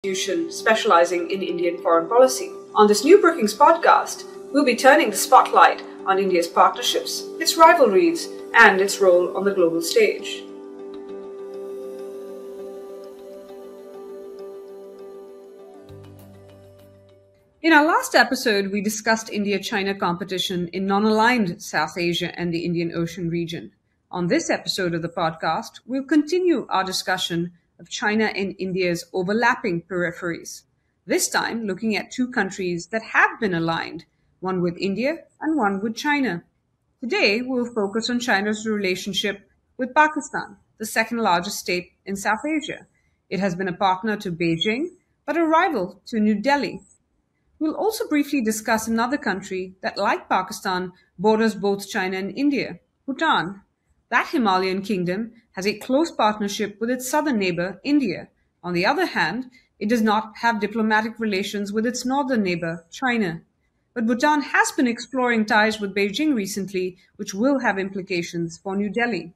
institution specializing in Indian foreign policy. On this new Brookings podcast, we'll be turning the spotlight on India's partnerships, its rivalries, and its role on the global stage. In our last episode, we discussed India-China competition in non-aligned South Asia and the Indian Ocean region. On this episode of the podcast, we'll continue our discussion of China and India's overlapping peripheries, this time looking at two countries that have been aligned, one with India and one with China. Today, we'll focus on China's relationship with Pakistan, the second largest state in South Asia. It has been a partner to Beijing, but a rival to New Delhi. We'll also briefly discuss another country that, like Pakistan, borders both China and India, Bhutan. That Himalayan kingdom has a close partnership with its southern neighbor, India. On the other hand, it does not have diplomatic relations with its northern neighbor, China. But Bhutan has been exploring ties with Beijing recently, which will have implications for New Delhi.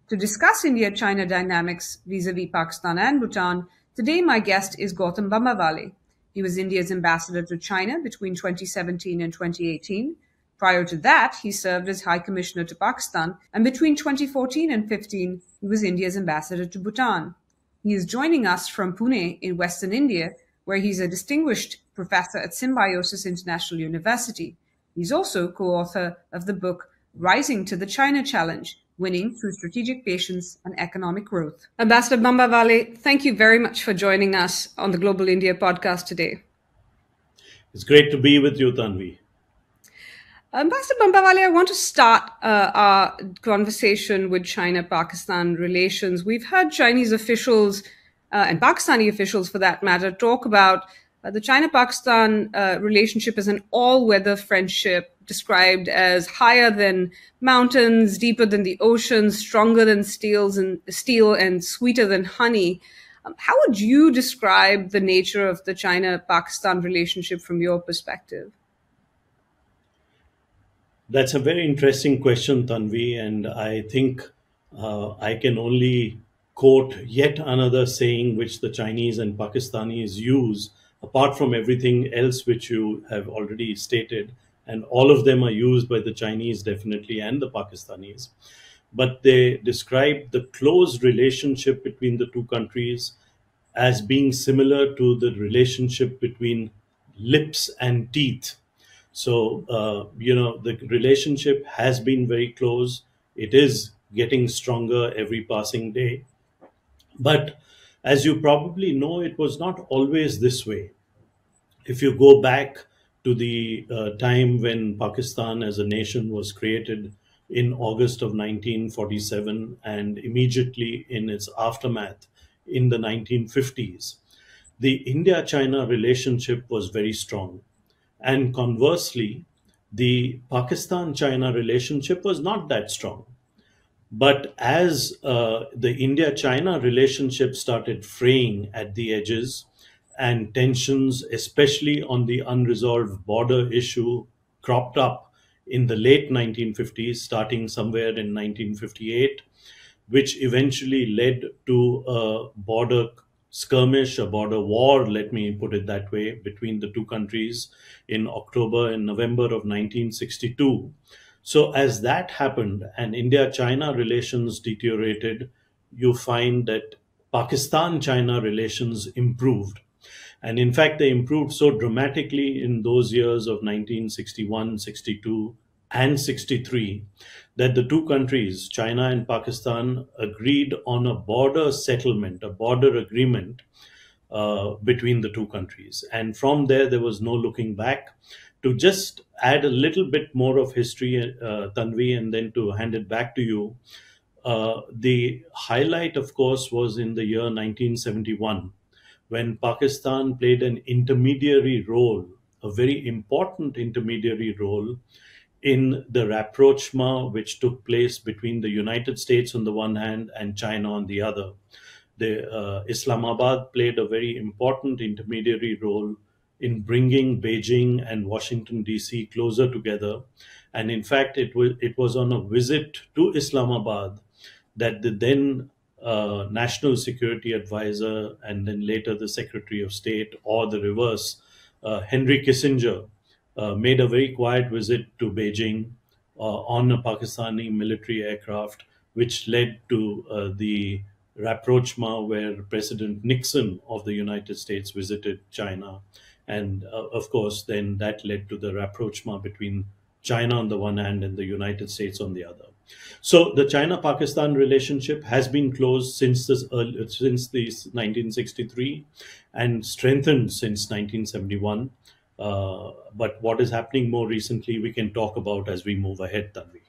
To discuss India-China dynamics vis-à-vis Pakistan and Bhutan, today my guest is Gautam Bambawale. He was India's ambassador to China between 2017 and 2018. Prior to that, he served as High Commissioner to Pakistan, and between 2014 and 15, he was India's ambassador to Bhutan. He is joining us from Pune in Western India, where he's a distinguished professor at Symbiosis International University. He's also co-author of the book Rising to the China Challenge, Winning Through Strategic Patience and Economic Growth. Ambassador Bambawale, thank you very much for joining us on the Global India podcast today. It's great to be with you, Tanvi. Ambassador Bambawale, I want to start our conversation with China-Pakistan relations. We've heard Chinese officials and Pakistani officials, for that matter, talk about the China-Pakistan relationship as an all-weather friendship, described as higher than mountains, deeper than the oceans, stronger than steel and sweeter than honey. How would you describe the nature of the China-Pakistan relationship from your perspective? That's a very interesting question, Tanvi, and I think I can only quote yet another saying which the Chinese and Pakistanis use, apart from everything else which you have already stated, and all of them are used by the Chinese definitely and the Pakistanis. But they describe the close relationship between the two countries as being similar to the relationship between lips and teeth. So, the relationship has been very close. It is getting stronger every passing day. But as you probably know, it was not always this way. If you go back to the time when Pakistan as a nation was created in August of 1947 and immediately in its aftermath in the 1950s, the India-China relationship was very strong. And conversely, the Pakistan-China relationship was not that strong. But as the India-China relationship started fraying at the edges and tensions, especially on the unresolved border issue, cropped up in the late 1950s, starting somewhere in 1958, which eventually led to a border skirmish, a border war, let me put it that way, between the two countries in October and November of 1962. So as that happened and India-China relations deteriorated, you find that Pakistan-China relations improved. And in fact, they improved so dramatically in those years of 1961, 62, and 63, that the two countries, China and Pakistan, agreed on a border settlement, a border agreement between the two countries. And from there was no looking back. To just add a little bit more of history, Tanvi, and then to hand it back to you, the highlight, of course, was in the year 1971, when Pakistan played an intermediary role, a very important intermediary role, in the rapprochement which took place between the United States on the one hand and China on the other. Islamabad played a very important intermediary role in bringing Beijing and Washington, D.C. closer together. And in fact, it was on a visit to Islamabad that the then national security advisor and then later the Secretary of State, or the reverse, Henry Kissinger, made a very quiet visit to Beijing on a Pakistani military aircraft, which led to the rapprochement where President Nixon of the United States visited China. And of course, then that led to the rapprochement between China on the one hand and the United States on the other. So the China-Pakistan relationship has been close since the 1963 and strengthened since 1971. But what is happening more recently, we can talk about as we move ahead, Tanvi.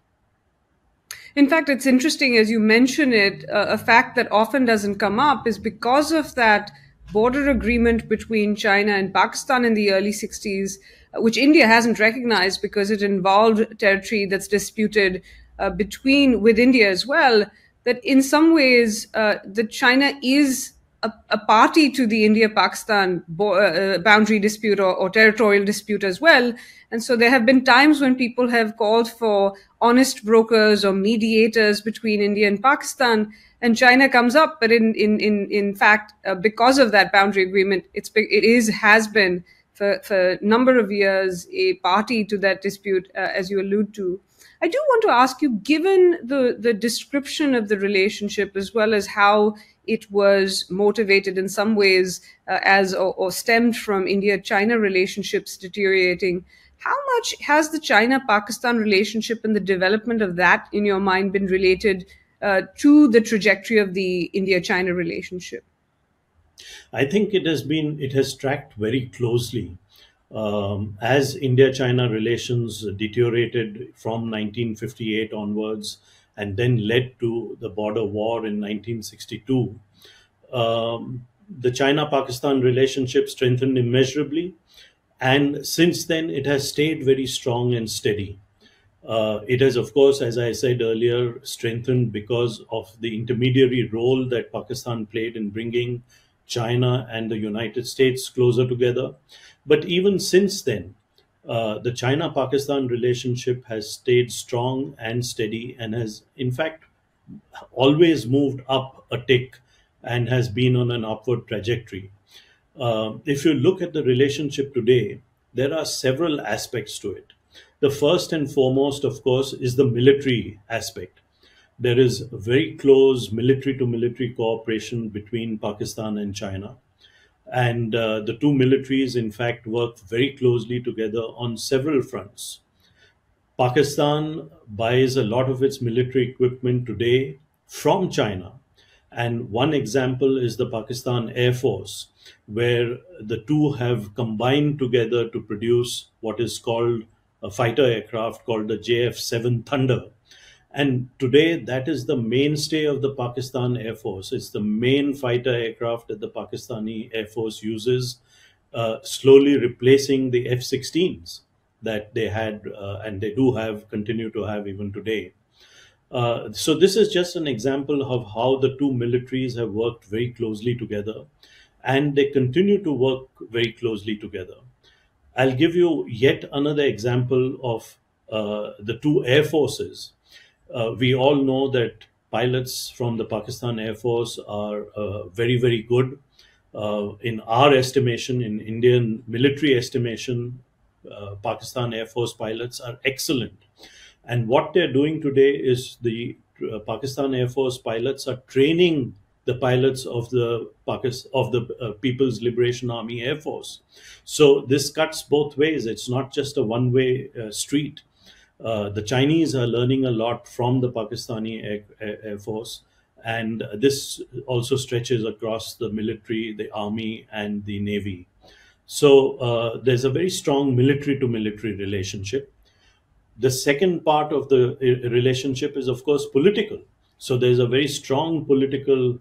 In fact, it's interesting as you mention it, a fact that often doesn't come up is because of that border agreement between China and Pakistan in the early 60s, which India hasn't recognized because it involved territory that's disputed with India as well, that in some ways that China is a party to the India-Pakistan boundary dispute or territorial dispute as well. And so there have been times when people have called for honest brokers or mediators between India and Pakistan, and China comes up. But in fact, because of that boundary agreement, has been for a number of years a party to that dispute, as you allude to. I do want to ask you, given the description of the relationship as well as how it was motivated in some ways or stemmed from India-China relationships deteriorating, how much has the China-Pakistan relationship and the development of that, in your mind, been related to the trajectory of the India-China relationship? I think it has tracked very closely. As India-China relations deteriorated from 1958 onwards and then led to the border war in 1962, the China-Pakistan relationship strengthened immeasurably. And since then, it has stayed very strong and steady. It has, of course, as I said earlier, strengthened because of the intermediary role that Pakistan played in bringing China and the United States closer together. But even since then, the China-Pakistan relationship has stayed strong and steady and has, in fact, always moved up a tick and has been on an upward trajectory. If you look at the relationship today, there are several aspects to it. The first and foremost, of course, is the military aspect. There is very close military-to-military cooperation between Pakistan and China. And the two militaries, in fact, work very closely together on several fronts. Pakistan buys a lot of its military equipment today from China. And one example is the Pakistan Air Force, where the two have combined together to produce what is called a fighter aircraft called the JF-7 Thunder. And today, that is the mainstay of the Pakistan Air Force. It's the main fighter aircraft that the Pakistani Air Force uses, slowly replacing the F-16s that they had and they continue to have even today. So this is just an example of how the two militaries have worked very closely together, and they continue to work very closely together. I'll give you yet another example of the two air forces. We all know that pilots from the Pakistan Air Force are very, very good. In our estimation, in Indian military estimation, Pakistan Air Force pilots are excellent. And what they're doing today is the Pakistan Air Force pilots are training the pilots of the People's Liberation Army Air Force. So this cuts both ways. It's not just a one-way street. The Chinese are learning a lot from the Pakistani Air Force, and this also stretches across the military, the army, and the navy. So there's a very strong military-to-military relationship. The second part of the relationship is, of course, political. So there's a very strong political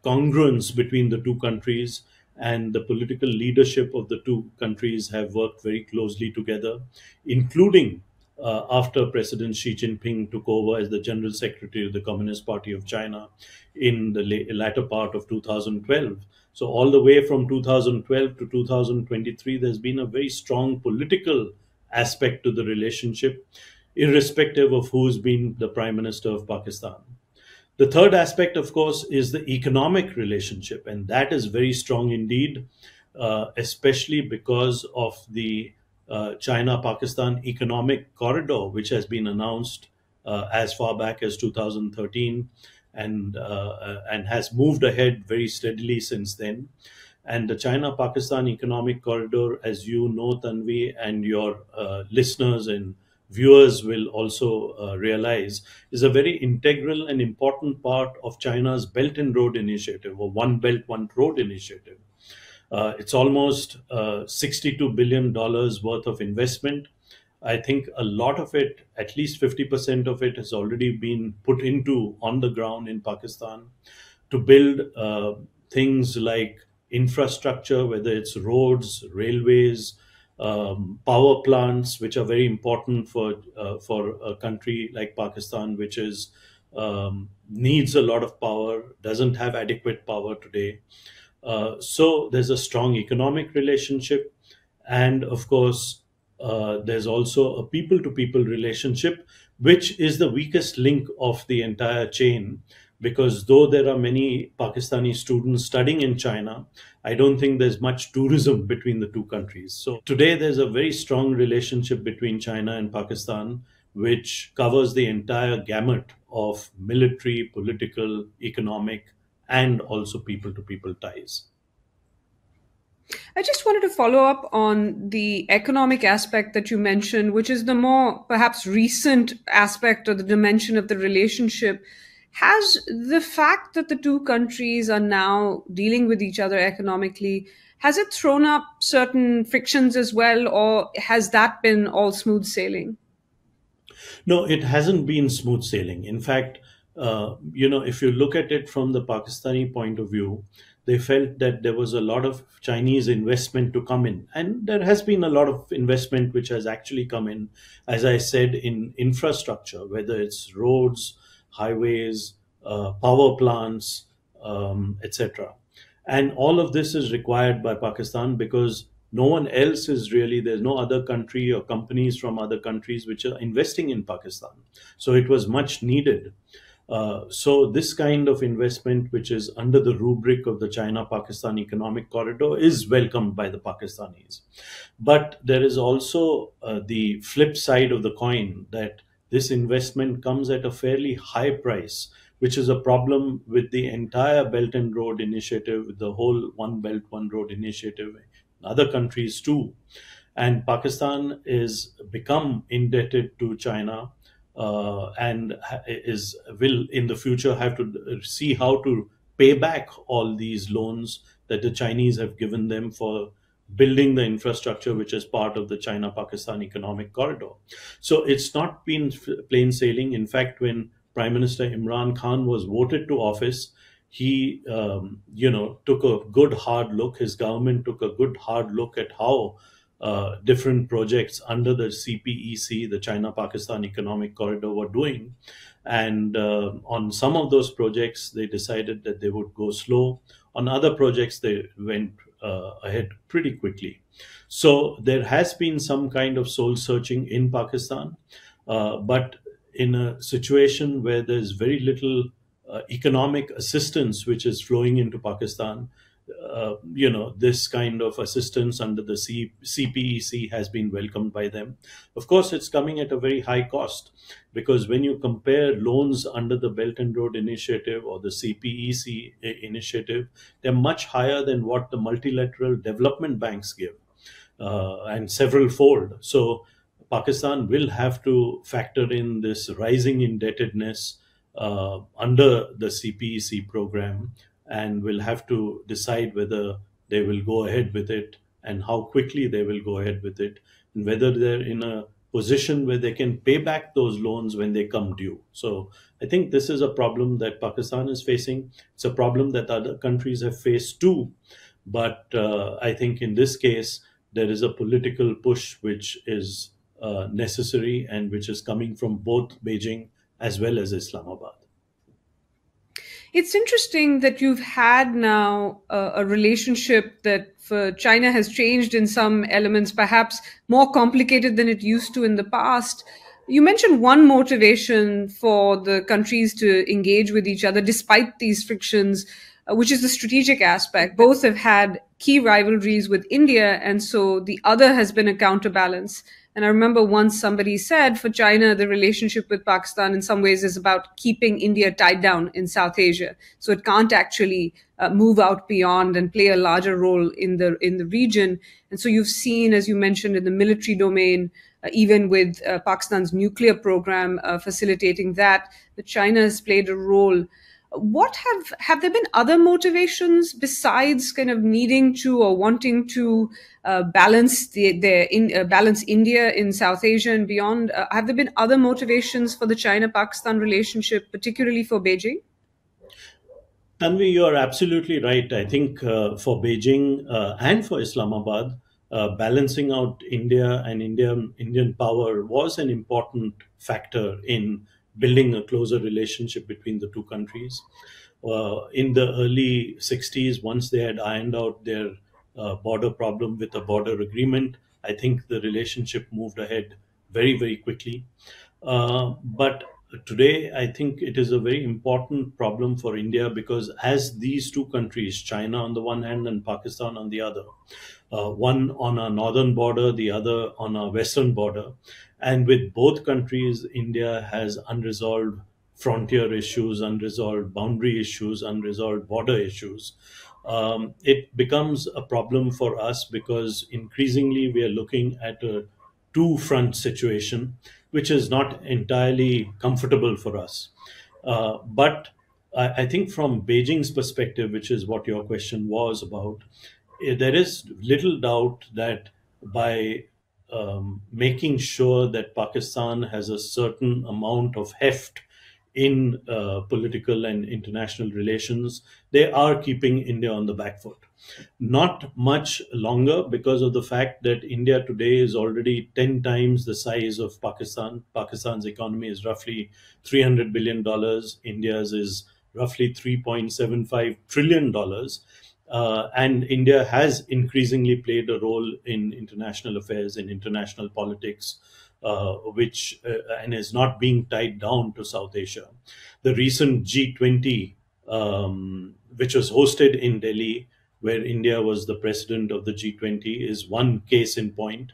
congruence between the two countries, and the political leadership of the two countries have worked very closely together, including after President Xi Jinping took over as the General Secretary of the Communist Party of China in the latter part of 2012. So all the way from 2012 to 2023, there's been a very strong political aspect to the relationship, irrespective of who's been the Prime Minister of Pakistan. The third aspect, of course, is the economic relationship, and that is very strong indeed, especially because of the China-Pakistan economic corridor, which has been announced as far back as 2013 and has moved ahead very steadily since then. And the China-Pakistan economic corridor, as you know, Tanvi, and your listeners and viewers will also realize, is a very integral and important part of China's Belt and Road Initiative, or One Belt, One Road Initiative. It's almost $62 billion worth of investment. I think a lot of it, at least 50% of it, has already been put into on the ground in Pakistan to build things like infrastructure, whether it's roads, railways, power plants, which are very important for a country like Pakistan, which is needs a lot of power, doesn't have adequate power today. So there's a strong economic relationship, and of course there's also a people-to-people relationship, which is the weakest link of the entire chain, because though there are many Pakistani students studying in China, I don't think there's much tourism between the two countries. So today there's a very strong relationship between China and Pakistan, which covers the entire gamut of military, political, economic, and also people-to-people ties. I just wanted to follow up on the economic aspect that you mentioned, which is the more perhaps recent aspect or the dimension of the relationship. Has the fact that the two countries are now dealing with each other economically, has it thrown up certain frictions as well, or has that been all smooth sailing? No, it hasn't been smooth sailing. In fact, if you look at it from the Pakistani point of view, they felt that there was a lot of Chinese investment to come in. And there has been a lot of investment which has actually come in, as I said, in infrastructure, whether it's roads, highways, power plants, etc. And all of this is required by Pakistan because no one else is really, there's no other country or companies from other countries which are investing in Pakistan. So it was much needed. So this kind of investment, which is under the rubric of the China-Pakistan economic corridor, is welcomed by the Pakistanis. But there is also the flip side of the coin, that this investment comes at a fairly high price, which is a problem with the entire Belt and Road Initiative, with the whole One Belt, One Road Initiative, in other countries too. And Pakistan is become indebted to China, and will in the future have to see how to pay back all these loans that the Chinese have given them for building the infrastructure, which is part of the China-Pakistan economic corridor. So it's not been plain sailing. In fact, when Prime Minister Imran Khan was voted to office, he took a good hard look. His government took a good hard look at how different projects under the CPEC, the China-Pakistan Economic Corridor, were doing. And on some of those projects, they decided that they would go slow. On other projects, they went ahead pretty quickly. So there has been some kind of soul searching in Pakistan, but in a situation where there's very little economic assistance which is flowing into Pakistan, this kind of assistance under the CPEC has been welcomed by them. Of course, it's coming at a very high cost, because when you compare loans under the Belt and Road Initiative or the CPEC initiative, they're much higher than what the multilateral development banks give, and several fold. So Pakistan will have to factor in this rising indebtedness under the CPEC program, and will have to decide whether they will go ahead with it and how quickly they will go ahead with it, and whether they're in a position where they can pay back those loans when they come due. So I think this is a problem that Pakistan is facing. It's a problem that other countries have faced too. But I think in this case, there is a political push which is necessary and which is coming from both Beijing as well as Islamabad. It's interesting that you've had now a relationship that for China has changed in some elements, perhaps more complicated than it used to in the past. You mentioned one motivation for the countries to engage with each other despite these frictions, which is the strategic aspect. Both have had key rivalries with India, and so the other has been a counterbalance. And I remember once somebody said, for China, the relationship with Pakistan in some ways is about keeping India tied down in South Asia. So it can't actually move out beyond and play a larger role in the region. And so you've seen, as you mentioned, in the military domain, even with Pakistan's nuclear program facilitating that China has played a role. What have there been other motivations besides kind of needing to or wanting to balance balance India in South Asia and beyond? Have there been other motivations for the China-Pakistan relationship, particularly for Beijing? Tanvi, you are absolutely right. I think for Beijing and for Islamabad, balancing out India and Indian power was an important factor in building a closer relationship between the two countries. In the early 60s, once they had ironed out their border problem with a border agreement, I think the relationship moved ahead very, very quickly. But today, I think it is a very important problem for India because as these two countries, China on the one hand and Pakistan on the other, one on our northern border, the other on our western border, and with both countries, India has unresolved frontier issues, unresolved boundary issues, unresolved border issues. It becomes a problem for us because increasingly we are looking at a two-front situation, which is not entirely comfortable for us. But I think from Beijing's perspective, which is what your question was about, there is little doubt that by making sure that Pakistan has a certain amount of heft in political and international relations, they are keeping India on the back foot. Not much longer because of the fact that India today is already 10 times the size of Pakistan. Pakistan's economy is roughly $300 billion. India's is roughly $3.75 trillion. And India has increasingly played a role in international affairs, in international politics, which and is not being tied down to South Asia. The recent G20, which was hosted in Delhi, where India was the president of the G20, is one case in point.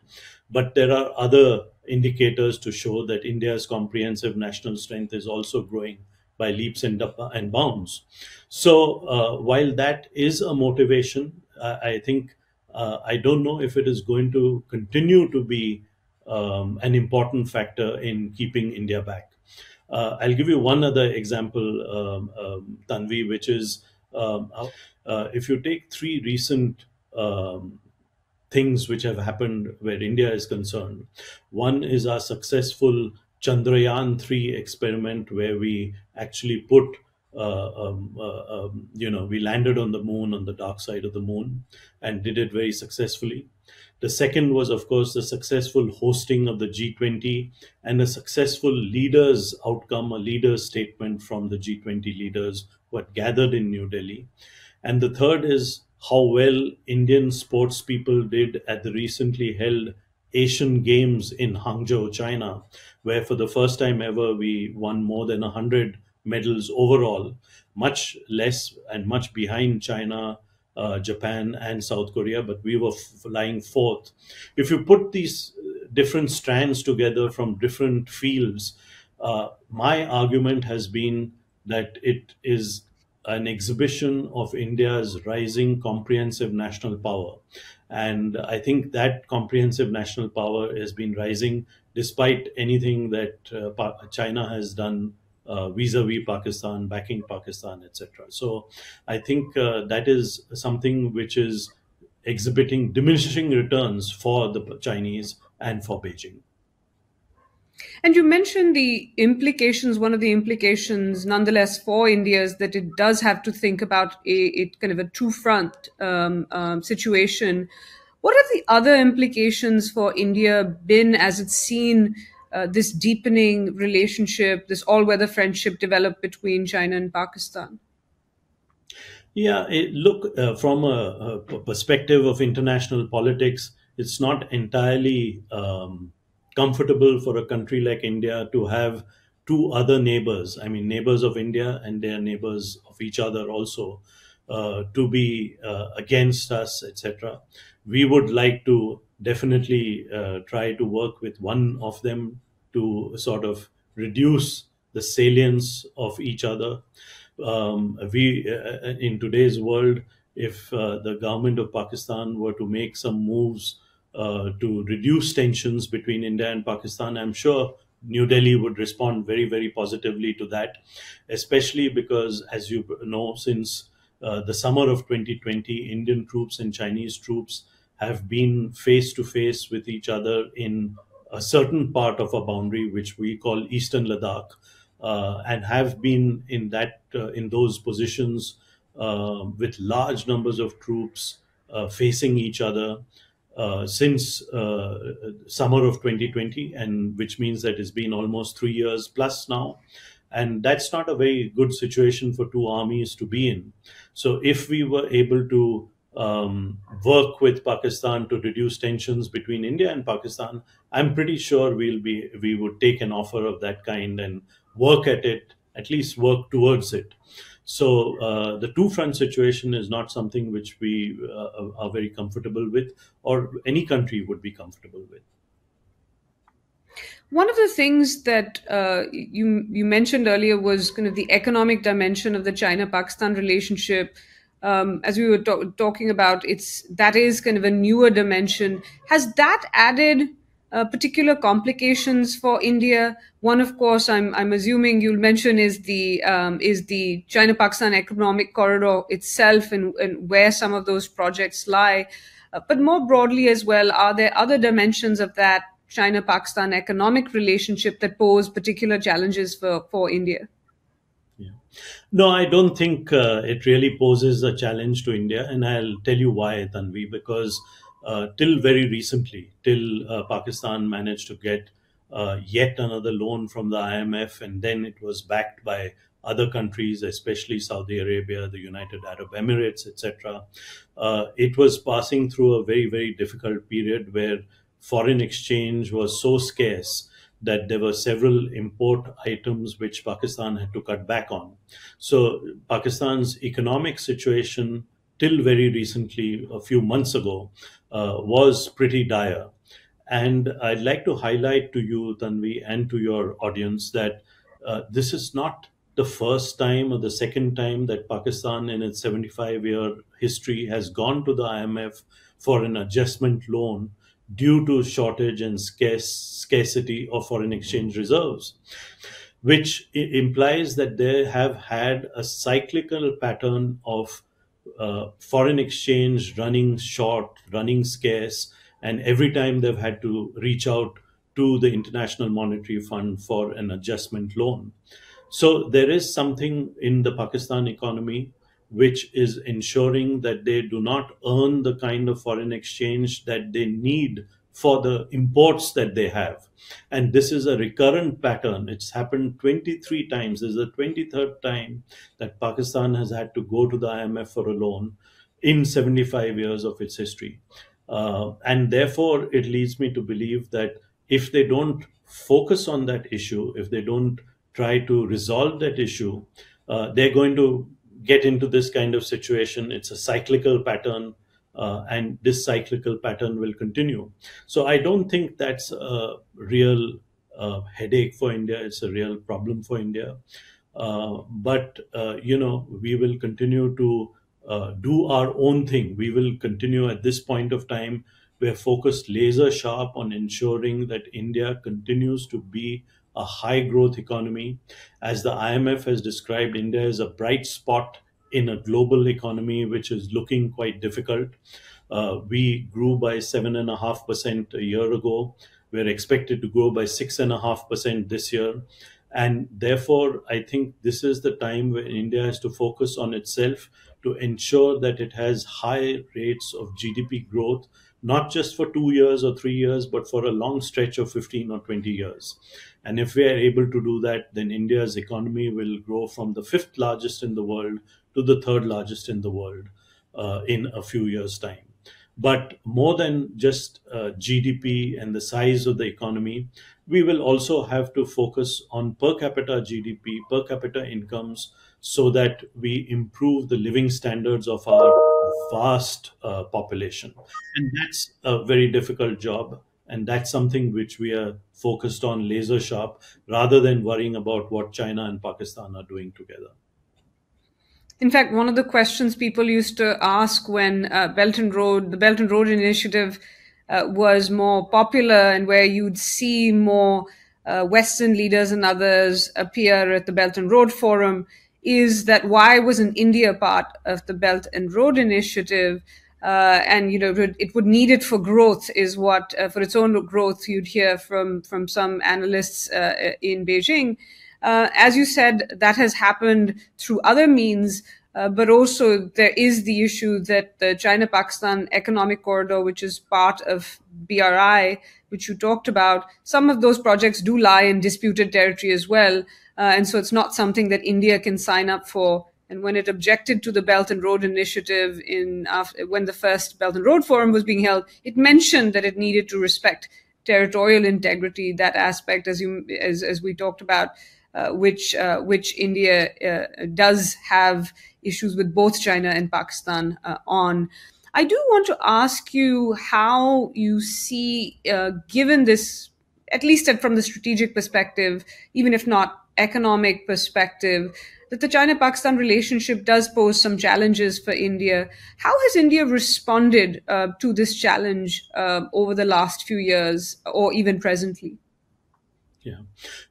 But there are other indicators to show that India's comprehensive national strength is also growing by leaps and bounds. So while that is a motivation, I think I don't know if it is going to continue to be an important factor in keeping India back. I'll give you one other example, Tanvi, which is if you take three recent things which have happened where India is concerned. One is our successful Chandrayaan-3 experiment where we actually put, we landed on the moon, on the dark side of the moon, and did it very successfully. The second was, of course, the successful hosting of the G20 and a successful leaders outcome, a leaders statement from the G20 leaders who had gathered in New Delhi. And the third is how well Indian sports people did at the recently held Asian Games in Hangzhou, China, where for the first time ever we won more than 100 medals overall, much less and much behind China, Japan and South Korea, but we were flying fourth. If you put these different strands together from different fields, my argument has been that it is an exhibition of India's rising comprehensive national power. And I think that comprehensive national power has been rising despite anything that China has done vis-a-vis Pakistan, backing Pakistan, etc. So I think that is something which is exhibiting diminishing returns for the Chinese and for Beijing. And you mentioned the implications, one of the implications nonetheless for India is that it does have to think about a kind of a two-front situation. What have the other implications for India been as it's seen this deepening relationship, this all-weather friendship develop between China and Pakistan? Yeah, look, from a perspective of international politics, it's not entirely comfortable for a country like India to have two other neighbors, I mean, neighbors of India and their neighbors of each other also, to be against us, etc. We would like to definitely try to work with one of them to sort of reduce the salience of each other. In today's world, if the government of Pakistan were to make some moves to reduce tensions between India and Pakistan, I'm sure New Delhi would respond very, very positively to that, especially because, as you know, since the summer of 2020, Indian troops and Chinese troops have been face to face with each other in a certain part of a boundary, which we call Eastern Ladakh, and have been in those positions with large numbers of troops facing each other since summer of 2020, and which means that it's been almost 3 years plus now. And that's not a very good situation for two armies to be in. So if we were able to work with Pakistan to reduce tensions between India and Pakistan, I'm pretty sure we would take an offer of that kind and work at it, at least work towards it. So the two-front situation is not something which we are very comfortable with, or any country would be comfortable with. One of the things that you mentioned earlier was kind of the economic dimension of the China-Pakistan relationship. As we were talking about, that is kind of a newer dimension. Has that added particular complications for India? One, of course, I'm assuming you'll mention is the China-Pakistan economic corridor itself and where some of those projects lie. But more broadly as well, are there other dimensions of that China-Pakistan economic relationship that pose particular challenges for India? Yeah. No, I don't think it really poses a challenge to India. And I'll tell you why, Tanvi, because till very recently, till Pakistan managed to get yet another loan from the IMF, and then it was backed by other countries, especially Saudi Arabia, the United Arab Emirates, etc. It was passing through a very, very difficult period where foreign exchange was so scarce that there were several import items which Pakistan had to cut back on. So Pakistan's economic situation till very recently, a few months ago, was pretty dire. And I'd like to highlight to you, Tanvi, and to your audience that this is not the first time or the second time that Pakistan in its 75-year history has gone to the IMF for an adjustment loan due to shortage and scarcity of foreign exchange reserves, which implies that they have had a cyclical pattern of foreign exchange running short, running scarce, and every time they've had to reach out to the International Monetary Fund for an adjustment loan. So there is something in the Pakistan economy which is ensuring that they do not earn the kind of foreign exchange that they need for the imports that they have. And this is a recurrent pattern. It's happened 23 times. This is the 23rd time that Pakistan has had to go to the IMF for a loan in 75 years of its history. And therefore, it leads me to believe that if they don't focus on that issue, if they don't try to resolve that issue, they're going to get into this kind of situation. It's a cyclical pattern, and this cyclical pattern will continue. So I don't think that's a real headache for India. It's a real problem for India. But we will continue to do our own thing. We will continue at this point of time. We're focused laser sharp on ensuring that India continues to be a high growth economy. As the IMF has described, India is a bright spot in a global economy which is looking quite difficult. We grew by 7.5% a year ago. We're expected to grow by 6.5% this year. And therefore, I think this is the time where India has to focus on itself to ensure that it has high rates of GDP growth, not just for 2 years or 3 years, but for a long stretch of 15 or 20 years. And if we are able to do that, then India's economy will grow from the 5th largest in the world to the 3rd largest in the world in a few years' time. But more than just GDP and the size of the economy, we will also have to focus on per capita GDP, per capita incomes, so that we improve the living standards of our vast population. And that's a very difficult job. And that's something which we are focused on laser sharp, rather than worrying about what China and Pakistan are doing together. In fact, one of the questions people used to ask when the Belt and Road Initiative was more popular, and where you'd see more Western leaders and others appear at the Belt and Road Forum, is that why wasn't India part of the Belt and Road Initiative? And it would need it for growth, is what for its own growth you'd hear from some analysts in Beijing. As you said, that has happened through other means, but also there is the issue that the China-Pakistan Economic Corridor, which is part of BRI, which you talked about, some of those projects do lie in disputed territory as well. And so it's not something that India can sign up for. And when it objected to the Belt and Road Initiative when the first Belt and Road Forum was being held, it mentioned that it needed to respect territorial integrity, that aspect, as we talked about, which India does have issues with both China and Pakistan on. I do want to ask you how you see, given this, at least from the strategic perspective, even if not economic perspective, that the China-Pakistan relationship does pose some challenges for India. How has India responded to this challenge over the last few years, or even presently? Yeah.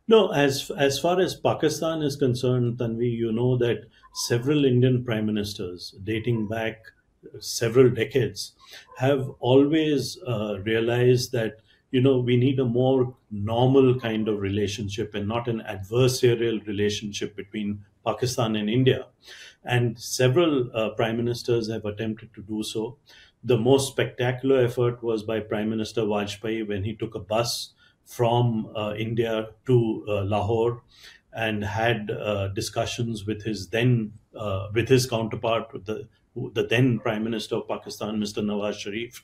No, as far as Pakistan is concerned, Tanvi, you know that several Indian prime ministers dating back several decades have always realized that, we need a more normal kind of relationship and not an adversarial relationship between Pakistan and India. And several prime ministers have attempted to do so. The most spectacular effort was by Prime Minister Vajpayee when he took a bus from India to Lahore and had discussions with his counterpart, the then Prime Minister of Pakistan, Mr. Nawaz Sharif.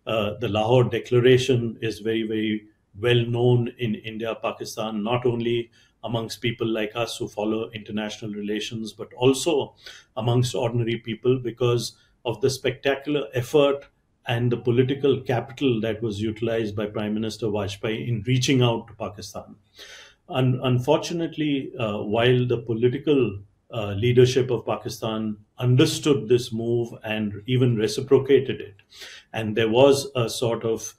The Lahore Declaration is very, very well known in India, Pakistan, not only amongst people like us who follow international relations, but also amongst ordinary people, because of the spectacular effort and the political capital that was utilized by Prime Minister Vajpayee in reaching out to Pakistan. Unfortunately, while the political leadership of Pakistan understood this move and even reciprocated it, and there was a sort of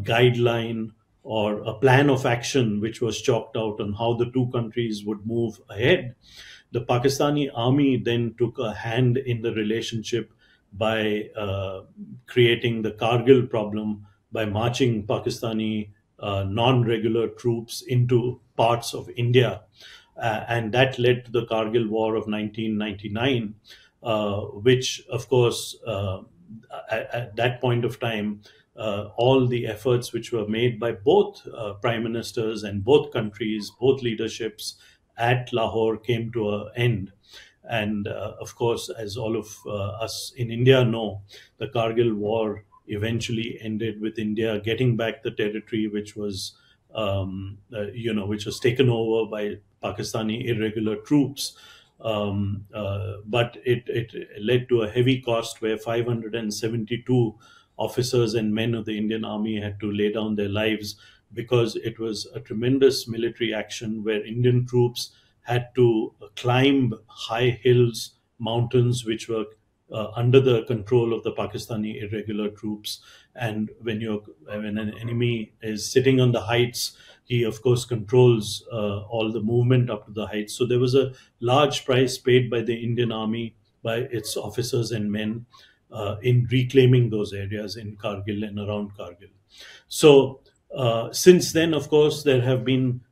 guideline or a plan of action which was chalked out on how the two countries would move ahead, the Pakistani army then took a hand in the relationship by creating the Kargil problem, by marching Pakistani non-regular troops into parts of India. And that led to the Kargil War of 1999, which, of course, at that point of time, all the efforts which were made by both prime ministers and both countries, both leaderships at Lahore came to an end. And of course, as all of us in India know, the Kargil War eventually ended with India getting back the territory which was, which was taken over by Pakistani irregular troops. But it led to a heavy cost where 572 officers and men of the Indian Army had to lay down their lives, because it was a tremendous military action where Indian troops had to climb high hills, mountains, which were under the control of the Pakistani irregular troops. And when an enemy is sitting on the heights, he of course controls all the movement up to the heights. So there was a large price paid by the Indian Army, by its officers and men, in reclaiming those areas in Kargil and around Kargil. So since then, of course, there have been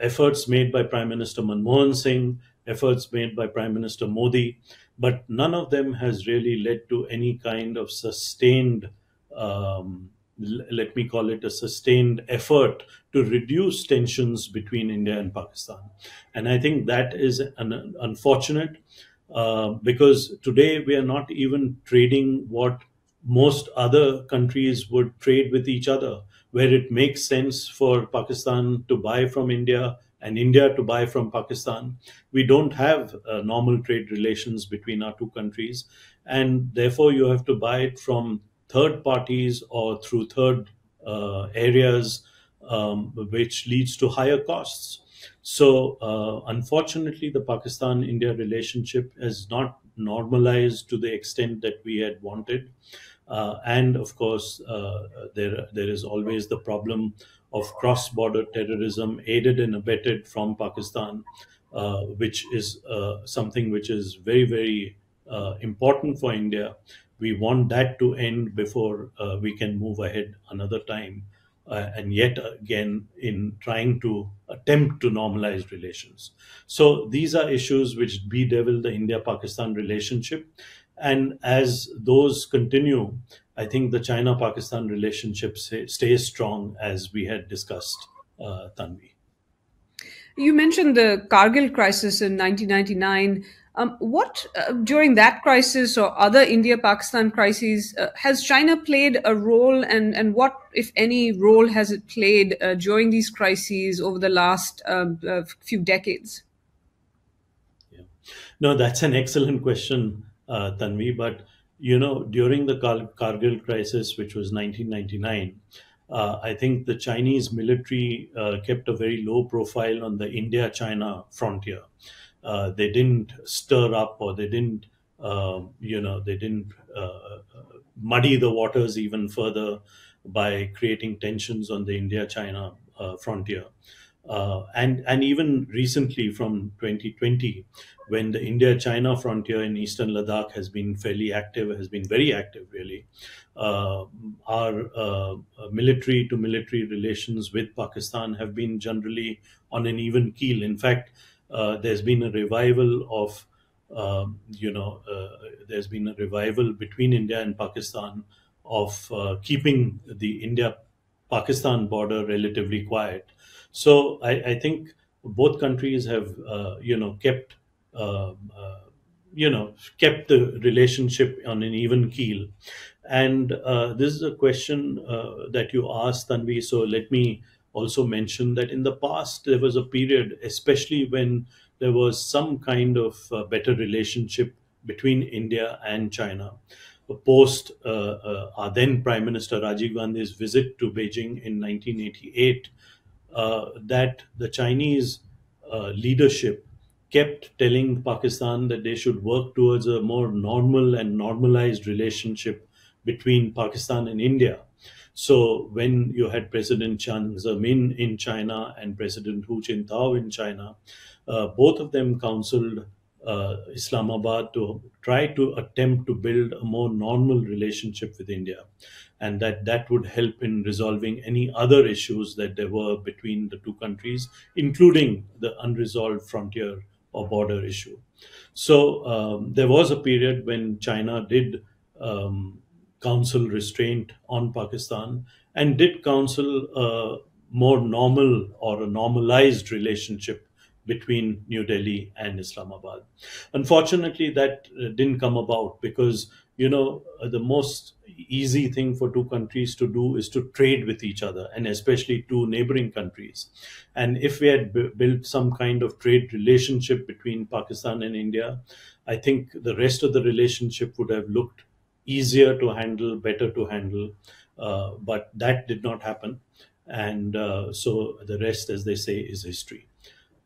efforts made by Prime Minister Manmohan Singh, efforts made by Prime Minister Modi, but none of them has really led to any kind of sustained, let me call it a sustained effort to reduce tensions between India and Pakistan. And I think that is unfortunate, because today we are not even trading what most other countries would trade with each other, where it makes sense for Pakistan to buy from India and India to buy from Pakistan. We don't have normal trade relations between our two countries, and therefore you have to buy it from third parties or through third areas, which leads to higher costs. So unfortunately, the Pakistan-India relationship has not normalized to the extent that we had wanted. And of course, there is always the problem of cross-border terrorism aided and abetted from Pakistan, which is something which is very, very important for India. We want that to end before we can move ahead another time. And yet again in trying to attempt to normalize relations. So these are issues which bedevil the India-Pakistan relationship. And as those continue, I think the China-Pakistan relationship stays strong, as we had discussed, Tanvi. You mentioned the Kargil crisis in 1999. What, during that crisis or other India-Pakistan crises, has China played a role, and what, if any, role has it played during these crises over the last few decades? Yeah. No, that's an excellent question, Tanvi. But, during the Kargil crisis, which was 1999, I think the Chinese military kept a very low profile on the India-China frontier. They didn't stir up, or they didn't, muddy the waters even further by creating tensions on the India-China frontier. And even recently, from 2020, when the India-China frontier in eastern Ladakh has been very active, really, our military-to-military relations with Pakistan have been generally on an even keel. In fact, there's been a revival of, there's been a revival between India and Pakistan of keeping the India-Pakistan border relatively quiet. So I think both countries have, kept the relationship on an even keel. And this is a question that you asked, Tanvi. So let me also mention that in the past, there was a period, especially when there was some kind of better relationship between India and China. Post our then Prime Minister Rajiv Gandhi's visit to Beijing in 1988, that the Chinese leadership kept telling Pakistan that they should work towards a more normal and normalized relationship between Pakistan and India. So when you had President Jiang Zemin in China and President Hu Jintao in China, both of them counseled Islamabad to try to attempt to build a more normal relationship with India, and that would help in resolving any other issues that there were between the two countries, including the unresolved frontier or border issue. So there was a period when China did counsel restraint on Pakistan and did counsel a more normal or a normalized relationship between New Delhi and Islamabad. Unfortunately, that didn't come about because, the most easy thing for two countries to do is to trade with each other, and especially two neighboring countries. And if we had built some kind of trade relationship between Pakistan and India, I think the rest of the relationship would have looked easier to handle, better to handle. But that did not happen. And so the rest, as they say, is history.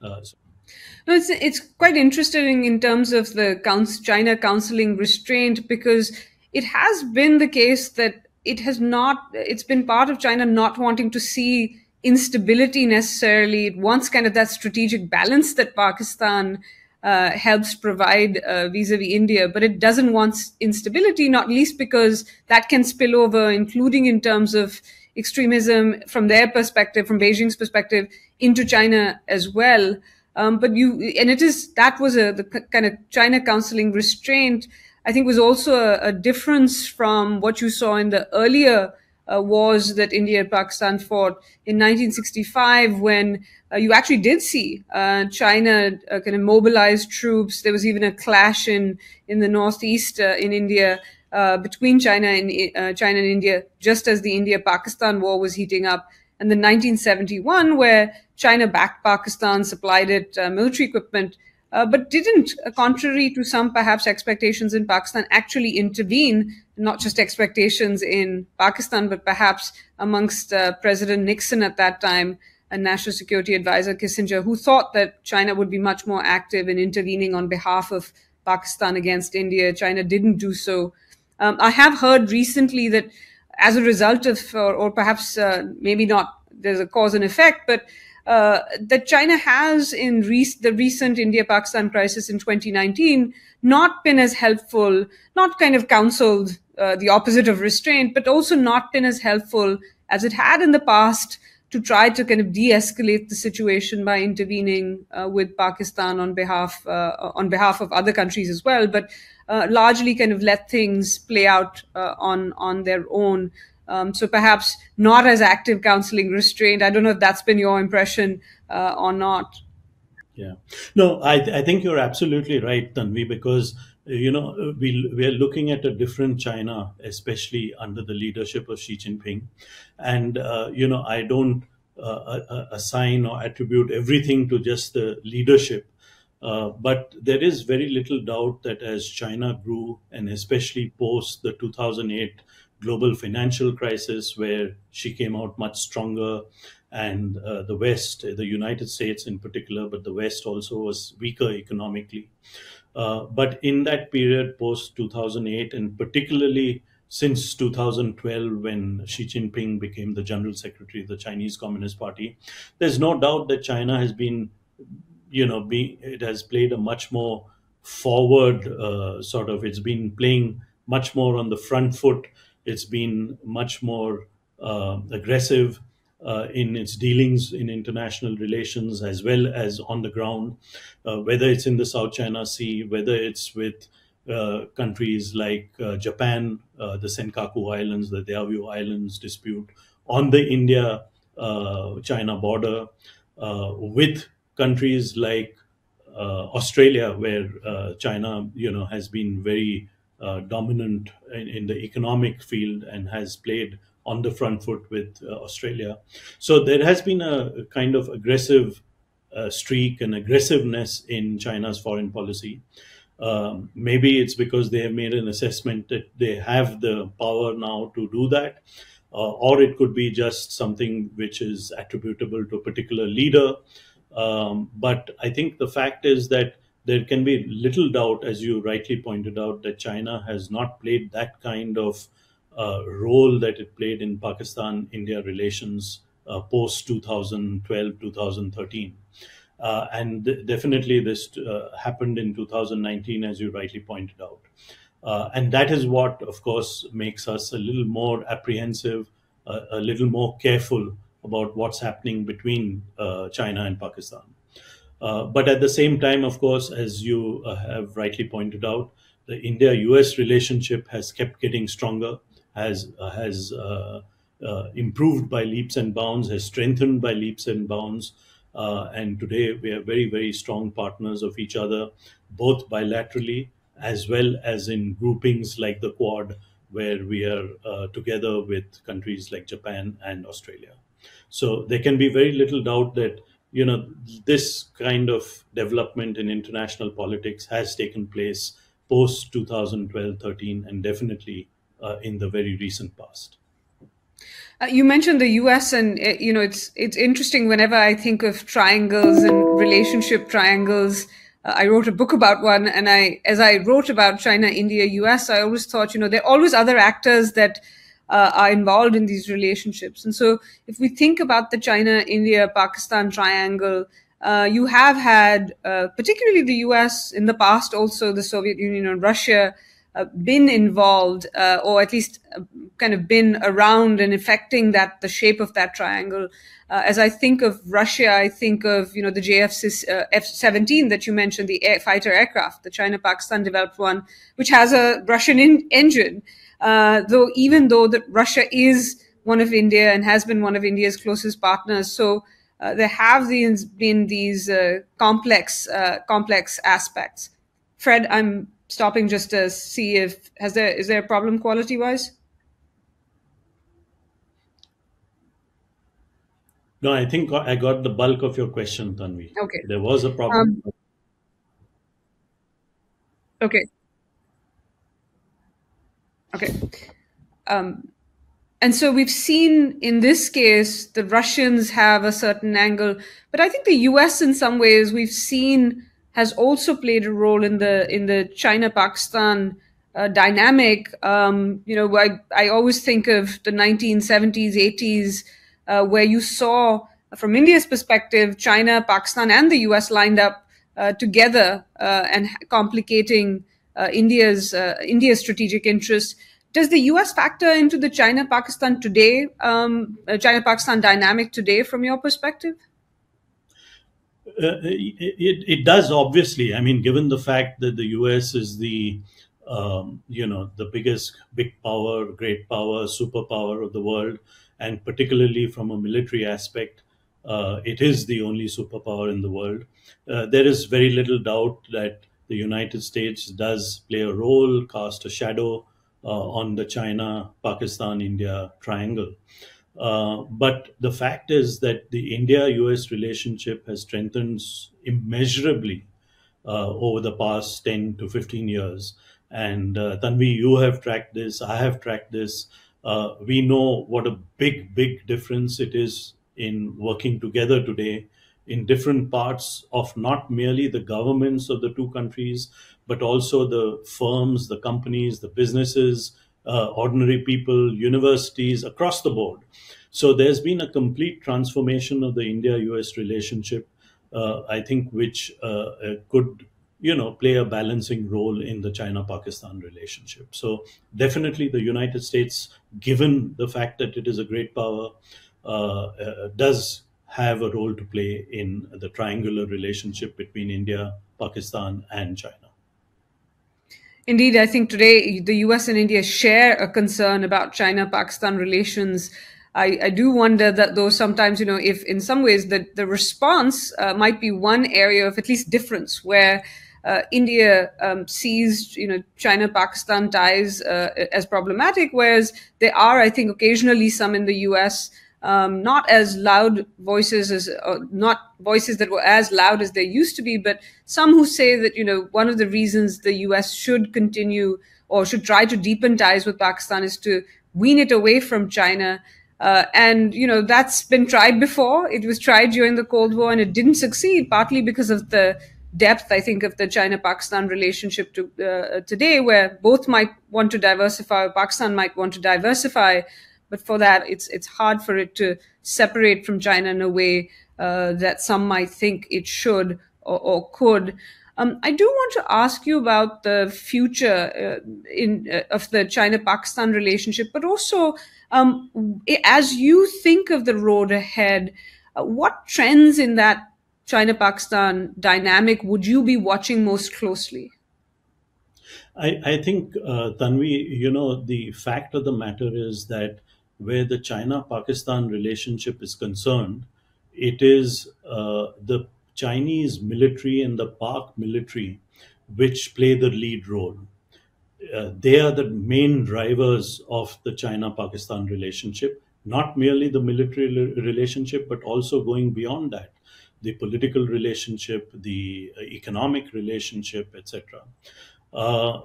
No, it's quite interesting in terms of the China counseling restraint, because it has been the case that it's been part of China not wanting to see instability necessarily. It wants kind of that strategic balance that Pakistan helps provide vis-a-vis India, but it doesn't want instability, not least because that can spill over, including in terms of extremism from their perspective, from Beijing's perspective, into China as well. That was the kind of China counseling restraint, I think, was also a difference from what you saw in the earlier wars that India and Pakistan fought in 1965, when you actually did see China kind of mobilize troops. There was even a clash in the northeast in India between China and India, just as the India-Pakistan war was heating up, and then 1971, where China backed Pakistan, supplied it military equipment, but didn't, contrary to some perhaps expectations in Pakistan, actually intervene, not just expectations in Pakistan, but perhaps amongst President Nixon at that time and National Security Advisor Kissinger, who thought that China would be much more active in intervening on behalf of Pakistan against India. China didn't do so. I have heard recently that as a result of, or perhaps maybe not, there's a cause and effect, but that China has in the recent India-Pakistan crisis in 2019 not been as helpful, not kind of counseled the opposite of restraint, but also not been as helpful as it had in the past to try to kind of de-escalate the situation by intervening with Pakistan on behalf of other countries as well, but largely kind of let things play out on their own. So perhaps not as active counseling restraint. I don't know if that's been your impression or not. Yeah. No, I think you're absolutely right, Tanvi, because, we are looking at a different China, especially under the leadership of Xi Jinping. And, I don't assign or attribute everything to just the leadership. But there is very little doubt that as China grew, and especially post the 2008 global financial crisis, where she came out much stronger, and the West, the United States in particular, but the West also was weaker economically. But in that period, post 2008, and particularly since 2012, when Xi Jinping became the General Secretary of the Chinese Communist Party, there's no doubt that China has been, it has played a much more forward it's been playing much more on the front foot. It's been much more aggressive in its dealings in international relations as well as on the ground, whether it's in the South China Sea, whether it's with countries like Japan, the Senkaku Islands, the Diaoyu Islands dispute, on the India-China border, with countries like Australia, where China, has been very dominant in the economic field and has played on the front foot with Australia. So there has been a kind of aggressive streak and aggressiveness in China's foreign policy. Maybe it's because they have made an assessment that they have the power now to do that, or it could be just something which is attributable to a particular leader. But I think the fact is that there can be little doubt, as you rightly pointed out, that China has not played that kind of role that it played in Pakistan-India relations post 2012, 2013. And definitely this happened in 2019, as you rightly pointed out. And that is what, of course, makes us a little more apprehensive, a little more careful about what's happening between China and Pakistan. But at the same time, of course, as you have rightly pointed out, the India-US relationship has kept getting stronger, has improved by leaps and bounds, has strengthened by leaps and bounds. And today we are very, very strong partners of each other, both bilaterally as well as in groupings like the Quad, where we are together with countries like Japan and Australia. So there can be very little doubt that this kind of development in international politics has taken place post 2012-13 and definitely in the very recent past. You mentioned the US, and it's interesting. Whenever I think of triangles and relationship triangles, I wrote a book about one, and as I wrote about China, India, US, I always thought there are always other actors that are involved in these relationships. And so if we think about the China, India, Pakistan triangle, you have had, particularly the US in the past, also the Soviet Union and Russia, been involved, or at least kind of been around and affecting the shape of that triangle. As I think of Russia, I think of, the F-17 that you mentioned, the fighter aircraft, the China-Pakistan developed one, which has a Russian engine. Even though that Russia is one of India and has been one of India's closest partners. So there have been these complex aspects. Fred, I'm stopping just to see if is there a problem quality wise? No, I think I got the bulk of your question, Tanvi. Okay. There was a problem. Okay. Okay. And so we've seen in this case, the Russians have a certain angle, but I think the US in some ways we've seen has also played a role in the China-Pakistan dynamic. I always think of the 1970s, 80s, where you saw, from India's perspective, China, Pakistan, and the US lined up together and complicating India's strategic interests. Does the US factor into the China-Pakistan today, China-Pakistan dynamic today, from your perspective? It does, obviously. I mean, given the fact that the US is the biggest big power, great power, superpower of the world, and particularly from a military aspect, it is the only superpower in the world. There is very little doubt that the United States does play a role, cast a shadow on the China, Pakistan, India triangle. But the fact is that the India-US relationship has strengthened immeasurably over the past 10 to 15 years. And Tanvi, you have tracked this, I have tracked this. We know what a big, big difference it is in working together today in different parts of not merely the governments of the two countries, but also the firms, the companies, the businesses, ordinary people, universities across the board. So there's been a complete transformation of the India-US relationship, I think, which could, play a balancing role in the China-Pakistan relationship. So definitely the United States, given the fact that it is a great power, does have a role to play in the triangular relationship between India, Pakistan, and China. Indeed, I think today the US and India share a concern about China-Pakistan relations. I do wonder that, though, sometimes, if in some ways the response might be one area of at least difference, where India sees, China-Pakistan ties as problematic, whereas there are, I think, occasionally some in the US, not as loud voices as, not voices that were as loud as they used to be, but some who say that, one of the reasons the US should continue or should try to deepen ties with Pakistan is to wean it away from China. And that's been tried before. It was tried during the Cold War and it didn't succeed, partly because of the depth, I think, of the China-Pakistan relationship today, where both might want to diversify, or Pakistan might want to diversify. But for that, it's hard for it to separate from China in a way that some might think it should or could. I do want to ask you about the future of the China-Pakistan relationship, but also as you think of the road ahead, what trends in that China-Pakistan dynamic would you be watching most closely? I think, Tanvi, the fact of the matter is that where the China-Pakistan relationship is concerned, it is the Chinese military and the Pak military which play the lead role. They are the main drivers of the China-Pakistan relationship, not merely the military relationship, but also going beyond that, the political relationship, the economic relationship, etc.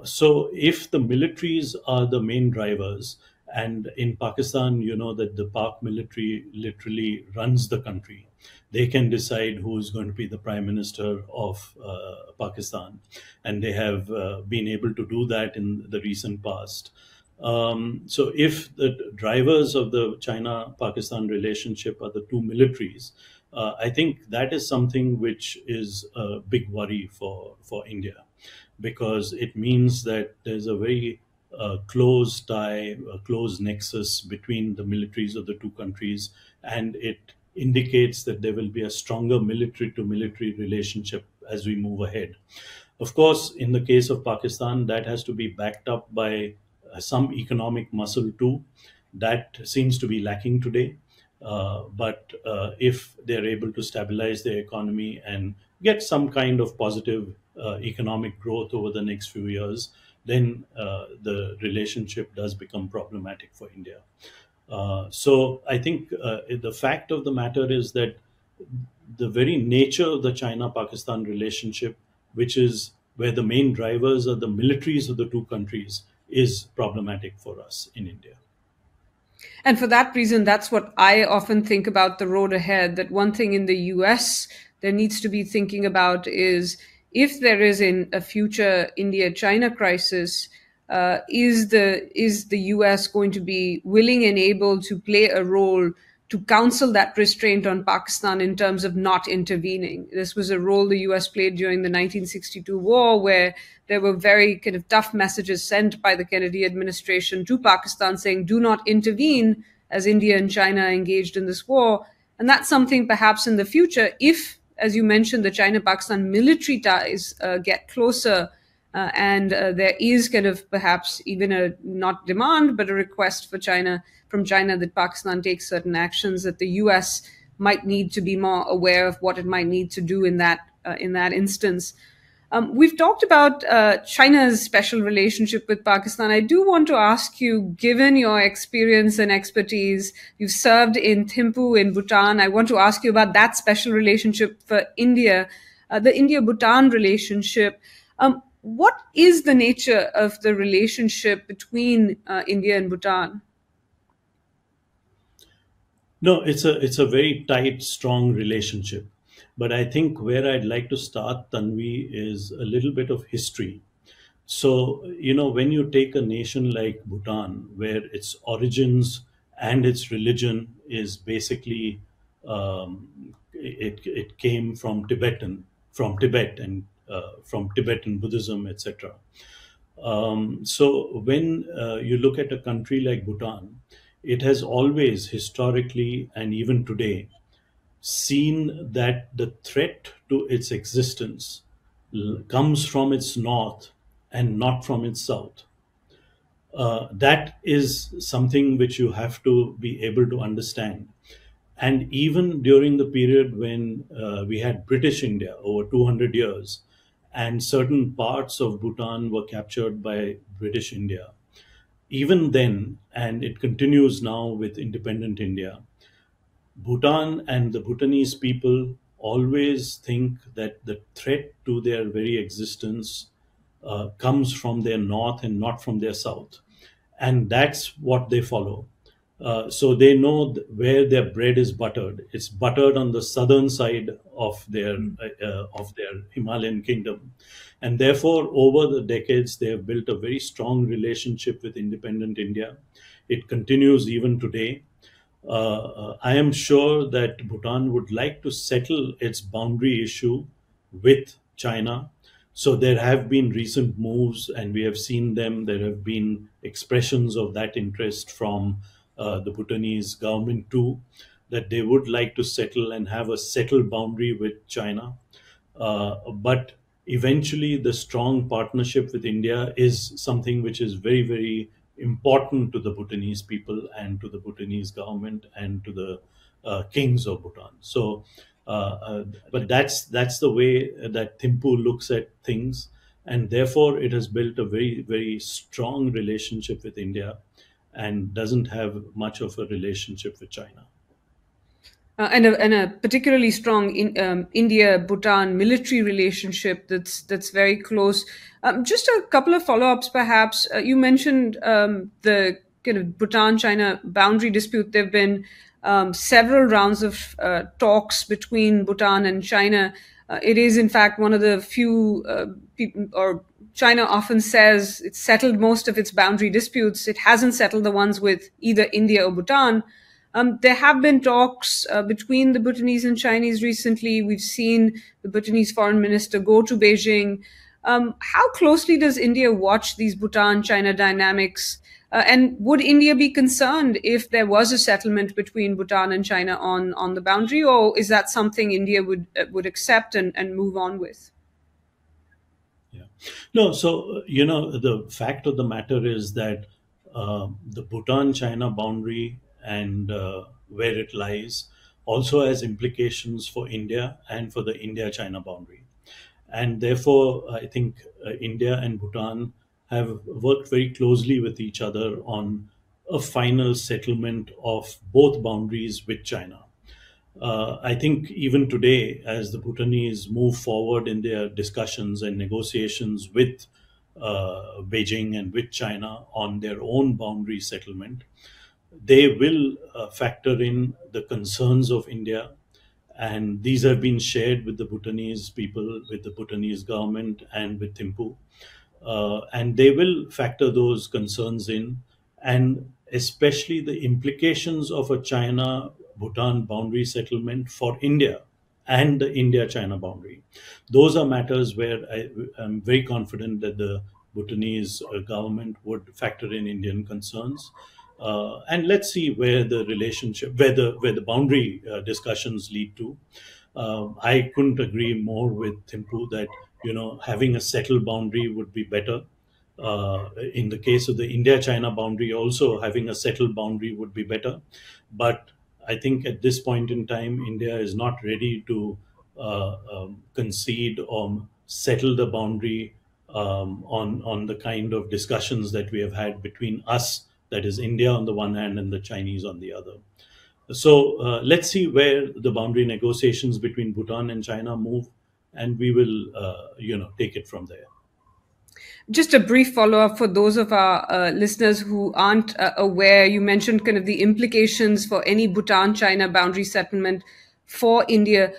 So if the militaries are the main drivers, and in Pakistan, that the Pak military literally runs the country. They can decide who is going to be the prime minister of Pakistan. And they have been able to do that in the recent past. So if the drivers of the China-Pakistan relationship are the two militaries, I think that is something which is a big worry for India, because it means that there's a very close tie, a close nexus between the militaries of the two countries, and it indicates that there will be a stronger military-to-military relationship as we move ahead. Of course, in the case of Pakistan, that has to be backed up by some economic muscle too. That seems to be lacking today. But if they're able to stabilize their economy and get some kind of positive economic growth over the next few years, then the relationship does become problematic for India. So I think the fact of the matter is that the very nature of the China-Pakistan relationship, which is where the main drivers are the militaries of the two countries, is problematic for us in India. And for that reason, that's what I often think about the road ahead, that one thing in the US there needs to be thinking about is, if there is in a future India-China crisis, is the US going to be willing and able to play a role to counsel that restraint on Pakistan in terms of not intervening? This was a role the US played during the 1962 war, where there were very kind of tough messages sent by the Kennedy administration to Pakistan saying, do not intervene as India and China engaged in this war. And that's something perhaps in the future, if, as you mentioned, the China-Pakistan military ties get closer, and there is kind of perhaps even a not demand, but a request for from China that Pakistan takes certain actions, that the US might need to be more aware of what it might need to do in that instance. We've talked about China's special relationship with Pakistan. I do want to ask you, given your experience and expertise, you've served in Thimphu in Bhutan. I want to ask you about that special relationship for India, the India-Bhutan relationship. What is the nature of the relationship between India and Bhutan? No, it's a very tight, strong relationship. But I think where I'd like to start, Tanvi, is a little bit of history. So, when you take a nation like Bhutan, where its origins and its religion is basically, it came from Tibet and from Tibetan Buddhism, etc. So when you look at a country like Bhutan, it has always historically and even today seen that the threat to its existence comes from its north and not from its south. That is something which you have to be able to understand. And even during the period when we had British India over 200 years, and certain parts of Bhutan were captured by British India, even then, and it continues now with independent India, Bhutan and the Bhutanese people always think that the threat to their very existence comes from their north and not from their south. And that's what they follow. So they know where their bread is buttered. It's buttered on the southern side of their Himalayan kingdom. And therefore, over the decades, they have built a very strong relationship with independent India. It continues even today. I am sure that Bhutan would like to settle its boundary issue with China. So there have been recent moves, and we have seen them. There have been expressions of that interest from the Bhutanese government too, that they would like to settle and have a settled boundary with China. But eventually, the strong partnership with India is something which is very, very important to the Bhutanese people and to the Bhutanese government and to the kings of Bhutan. So, but that's the way that Thimphu looks at things, and therefore it has built a very, very strong relationship with India and doesn't have much of a relationship with China. And a particularly strong India-Bhutan military relationship that's very close. Just a couple of follow-ups, perhaps. You mentioned the kind of Bhutan-China boundary dispute. There have been several rounds of talks between Bhutan and China. It is, in fact, one of the few people, or China often says it's settled most of its boundary disputes. It hasn't settled the ones with either India or Bhutan. There have been talks between the Bhutanese and Chinese recently. We've seen the Bhutanese foreign minister go to Beijing. How closely does India watch these Bhutan-China dynamics? And would India be concerned if there was a settlement between Bhutan and China on the boundary, or is that something India would accept and move on with? Yeah. No, so, the fact of the matter is that the Bhutan-China boundary and where it lies also has implications for India and for the India-China boundary. And therefore, I think India and Bhutan have worked very closely with each other on a final settlement of both boundaries with China. I think even today, as the Bhutanese move forward in their discussions and negotiations with Beijing and with China on their own boundary settlement, they will factor in the concerns of India. And these have been shared with the Bhutanese people, with the Bhutanese government, and with Thimphu. And they will factor those concerns in, and especially the implications of a China-Bhutan boundary settlement for India and the India-China boundary. Those are matters where I'm very confident that the Bhutanese government would factor in Indian concerns. And let's see where the relationship, where the boundary discussions lead to. I couldn't agree more with Thimphu that having a settled boundary would be better. In the case of the India-China boundary, also having a settled boundary would be better. But I think at this point in time, India is not ready to concede or settle the boundary on the kind of discussions that we have had between us, that is India on the one hand and the Chinese on the other. So let's see where the boundary negotiations between Bhutan and China move, and we will, take it from there. Just a brief follow-up for those of our listeners who aren't aware. You mentioned kind of the implications for any Bhutan-China boundary settlement for India.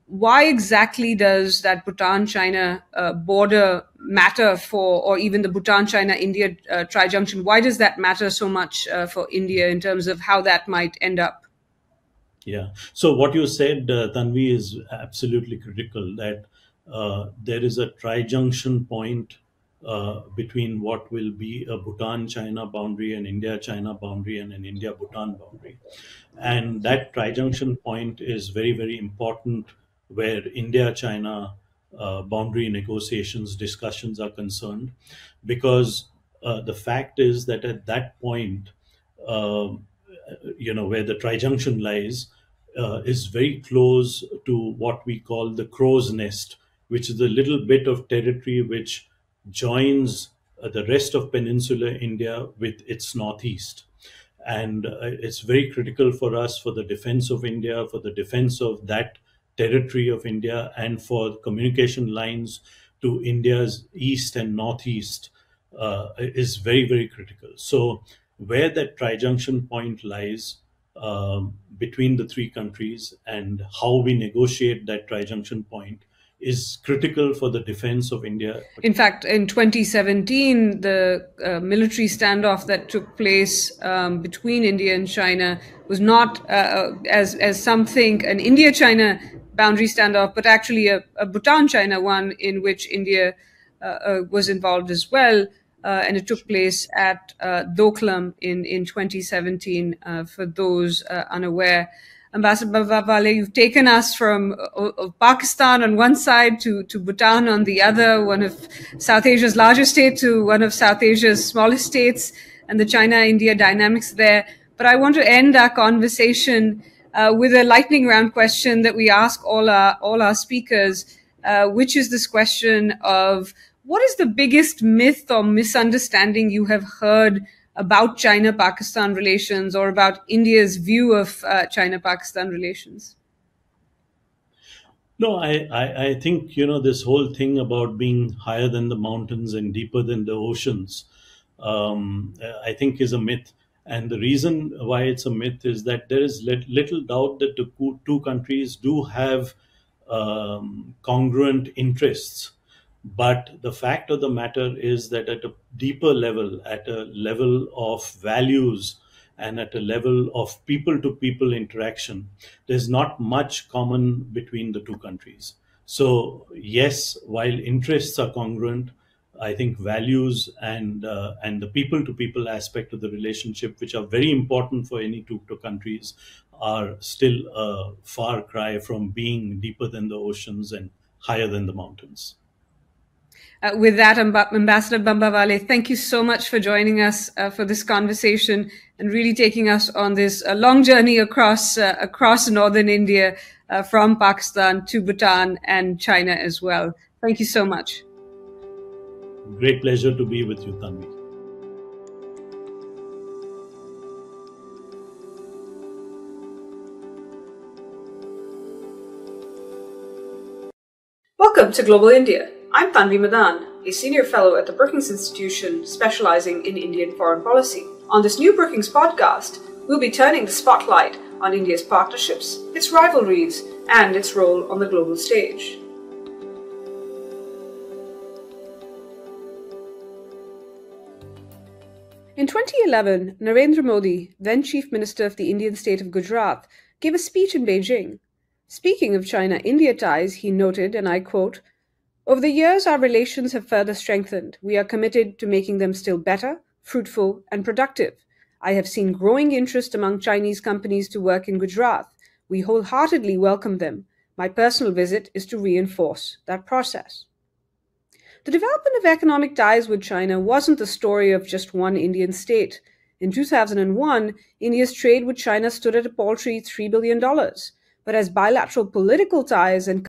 Why exactly does that Bhutan-China border matter for, or even the Bhutan-China-India tri-junction? Why does that matter so much for India in terms of how that might end up? Yeah. So what you said, Tanvi, is absolutely critical, that there is a tri-junction point between what will be a Bhutan-China boundary, an India-China boundary, and an India-Bhutan boundary. And that tri-junction point is very, very important where India-China boundary negotiations, discussions are concerned, because the fact is that at that point, where the tri-junction lies, is very close to what we call the crow's nest, which is the little bit of territory which joins the rest of peninsular India with its northeast. And it's very critical for us, for the defense of India, for the defense of that territory of India, and for communication lines to India's east and northeast is very, very critical. So where that tri-junction point lies between the three countries and how we negotiate that tri-junction point is critical for the defense of India. In fact, in 2017, the military standoff that took place between India and China was not, as some think, an India-China boundary standoff, but actually a Bhutan-China one in which India was involved as well. And it took place at Doklam in 2017, for those unaware. Ambassador Bavala, you've taken us from Pakistan on one side to Bhutan on the other, one of South Asia's largest states to one of South Asia's smallest states, and the China-India dynamics there. But I want to end our conversation with a lightning round question that we ask all our speakers, which is this question of: what is the biggest myth or misunderstanding you have heard about China-Pakistan relations, or about India's view of China-Pakistan relations? No, I think, this whole thing about being higher than the mountains and deeper than the oceans, I think is a myth. And the reason why it's a myth is that there is little doubt that the two countries do have congruent interests. But the fact of the matter is that at a deeper level, at a level of values and at a level of people-to-people interaction, there's not much common between the two countries. So yes, while interests are congruent, I think values and the people-to-people aspect of the relationship, which are very important for any two countries, are still a far cry from being deeper than the oceans and higher than the mountains. With that, Ambassador Bambawale, thank you so much for joining us for this conversation and really taking us on this long journey across northern India, from Pakistan to Bhutan and China as well. Thank you so much. Great pleasure to be with you, Tanvi. Welcome to Global India. I'm Tanvi Madan, a senior fellow at the Brookings Institution specializing in Indian foreign policy. On this new Brookings podcast, we'll be turning the spotlight on India's partnerships, its rivalries, and its role on the global stage. In 2011, Narendra Modi, then Chief Minister of the Indian state of Gujarat, gave a speech in Beijing. Speaking of China-India ties, he noted, and I quote, "Over the years, our relations have further strengthened. We are committed to making them still better, fruitful, and productive. I have seen growing interest among Chinese companies to work in Gujarat. We wholeheartedly welcome them. My personal visit is to reinforce that process." The development of economic ties with China wasn't the story of just one Indian state. In 2001, India's trade with China stood at a paltry $3 billion. But as bilateral political ties and